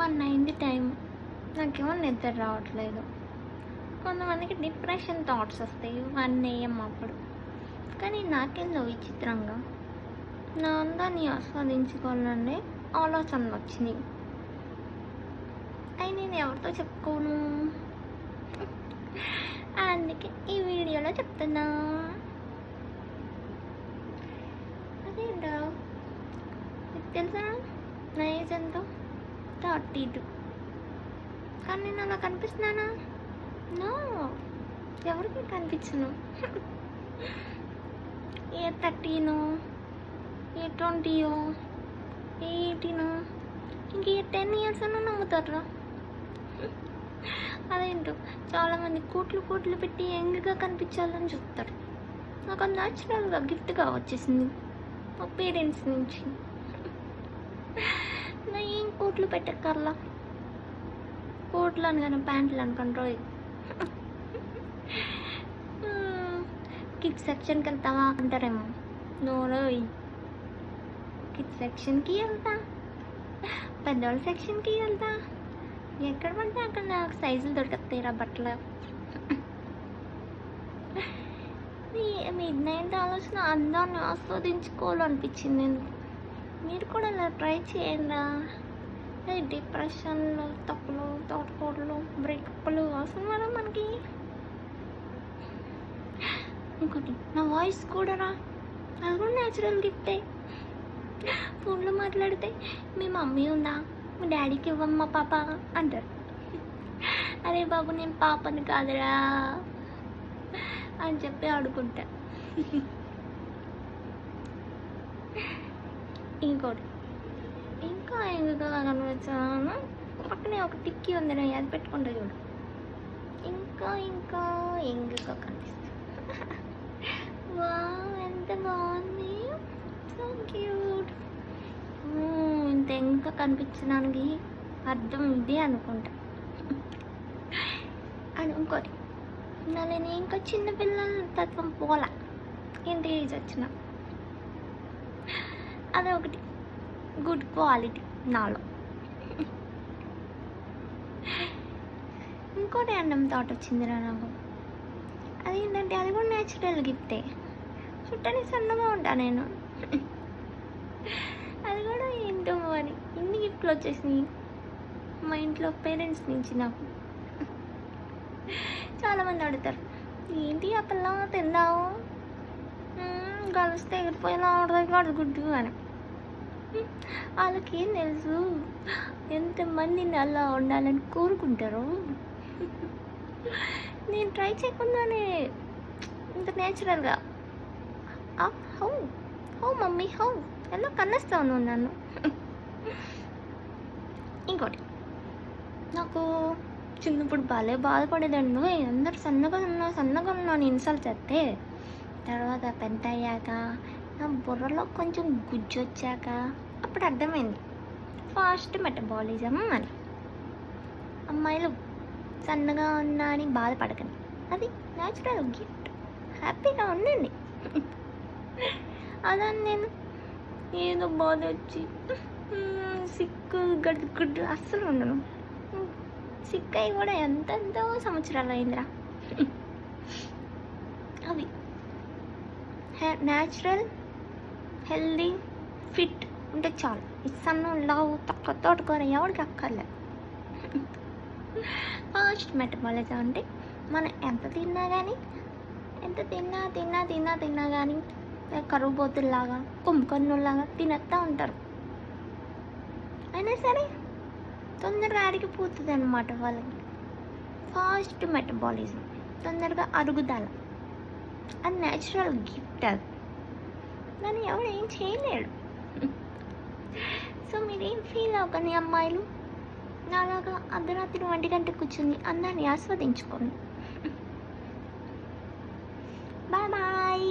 1 అయింది టైం. నాకేమో నిద్ర రావట్లేదు. కొంతమందికి డిప్రెషన్ థాట్స్ వస్తాయి 1 AM అప్పుడు. కానీ నాకేందో విచిత్రంగా నా అందాన్ని ఆస్వాదించుకోవాలనే ఆలోచనలు వచ్చినాయి. అవి నేను ఎవరితో చెప్పుకోను. అందుకే ఈ వీడియోలో చెప్తున్నా. అదేంటో మీకు తెలుసా నా ఏజ్ ఎంతో? 32. కానీ నేను అలా కనిపిస్తున్నానా? నో, ఎవరికి కనిపించను. ఏ 30నో, ఏ 20యో, ఏ 18నో, ఇంక ఏ 10 years అన్నా నమ్ముతారా? అదేంటో చాలామంది కోట్లు పెట్టి యంగ్గా కనిపించాలని చూస్తారు. నాకు అది న్యాచురల్గా గిఫ్ట్గా వచ్చేసింది మా పేరెంట్స్ నుంచి. నా ఏం కోట్లు పెట్టక్కర్లా. కోట్లు అనగానే ప్యాంట్లు అనుకుంటారు. కిడ్స్ సెక్షన్కి వెళ్తావా అంటారేమో. నోరోయ్, కిడ్స్ సెక్షన్కి వెళ్తా, పెద్దవాళ్ళ సెక్షన్కి వెళ్తా, ఎక్కడ పడితే అక్కడ నాకు సైజులు దొరకతాయిరా బట్టలు. మిడ్నైట్ ఆలోచన అందాన్ని ఆస్వాదించుకోవాలనిపించింది. మీరు కూడా అలా ట్రై చేయండి. డిప్రెషన్లు, తప్పులు, తోటకూడలు, బ్రేకప్లు అవసరం వల్ల మనకి. ఇంకోటి, నా వాయిస్ కూడా రా, అది కూడా న్యాచురల్ గిఫ్టే. ఫోన్లో మాట్లాడితే మీ మమ్మీ ఉందా, మీ డాడీకి ఇవ్వమ్మా పాప అంటారు. అరే బాబు, నేను పాపని కాదురా అని చెప్పి ఆడుకుంటా. ఇంకోటి, ఇంకా ఎంగుగా కనిపించాను. పక్కనే ఒక టిక్కీ ఉంది, నేను అది పెట్టుకుంటా చూడు. ఇంకా ఎంగుగా కనిపిస్తుంది. వా, ఎంత బాగుంది, సో క్యూట్. ఇంత ఎంగుగా కనిపించడానికి అర్థం ఇది అనుకుంటా. అని ఇంకోటి, నేను ఇంకా చిన్నపిల్లల తత్వం పోలా, ఇంత ఏజ్ వచ్చిన. అదొకటి గుడ్ క్వాలిటీ నాలో. ఇంకోటి అన్నం థాట్ వచ్చిందిరా నాకు. అదేంటంటే అది కూడా న్యాచురల్ గిఫ్టే. చుట్టని సన్నగా ఉంటా నేను. అది కూడా ఏంటో మరి ఇన్ని గిఫ్ట్లు వచ్చేసినాయి మా ఇంట్లో పేరెంట్స్ నుంచి నాకు. చాలామంది అడుగుతారు, ఏంటి ఆ పిల్ల తిందావు, కలిస్తే ఎగిరిపోయినా ఆడదాకా అడుగుడ్డు అని. వాళ్ళకి ఏం తెలుసు ఎంతమందిని అలా ఉండాలని కోరుకుంటారు. నేను ట్రై చేయకుండానే ఇంత న్యాచురల్గా హౌ మమ్మీ హౌ ఎలా కన్నేస్తావు నువ్వు నన్ను. ఇంకోటి, నాకు చిన్నప్పుడు భలే బాధపడేదండి. అందరు సన్నగా ఉన్నాను ఇన్సల్ట్ చేస్తే. తర్వాత పెద్ద అయ్యాక నా బుర్రలో కొంచెం గుజ్జు వచ్చాక అప్పుడు అర్థమైంది ఫాస్ట్ మెటబాలిజం అని. అమ్మాయిలు సన్నగా ఉన్నా అని బాధపడకండి, అది న్యాచురల్ గిఫ్ట్. హ్యాపీగా ఉండండి. అలా నేను ఏదో బాధ వచ్చి సిక్కు గడ్డు అస్సలు ఉండను. సిక్ అయి కూడా ఎంతెంతో సంవత్సరాలు అయిందిరా. అవి న్యాచురల్, హెల్దీ, ఫిట్ ఉంటే చాలు. ఈ సన్నం లావు తక్కువ తోటకూర ఎవరికి అక్కర్లే. ఫాస్ట్ మెటబాలిజం అంటే మనం ఎంత తిన్నా కానీ కానీ కరువు బోతుల్లాగా, కుంభకర్ణుల్లాగా తినేస్తూ ఉంటారు. అయినా సరే తొందరగా అరిగిపోతుంది అన్నమాట వాళ్ళకి. ఫాస్ట్ మెటబాలిజం, తొందరగా అరుగుదల, అది న్యాచురల్ గిఫ్ట్. అది దాన్ని ఎవరు ఏం చేయలేడు. సో మీరేం ఫీల్ అవ్వకండి అమ్మాయిలు. నాలాగా అర్ధరాత్రి 1 గంట కూర్చుని అందాన్ని ఆస్వాదించుకోండి. Bye bye.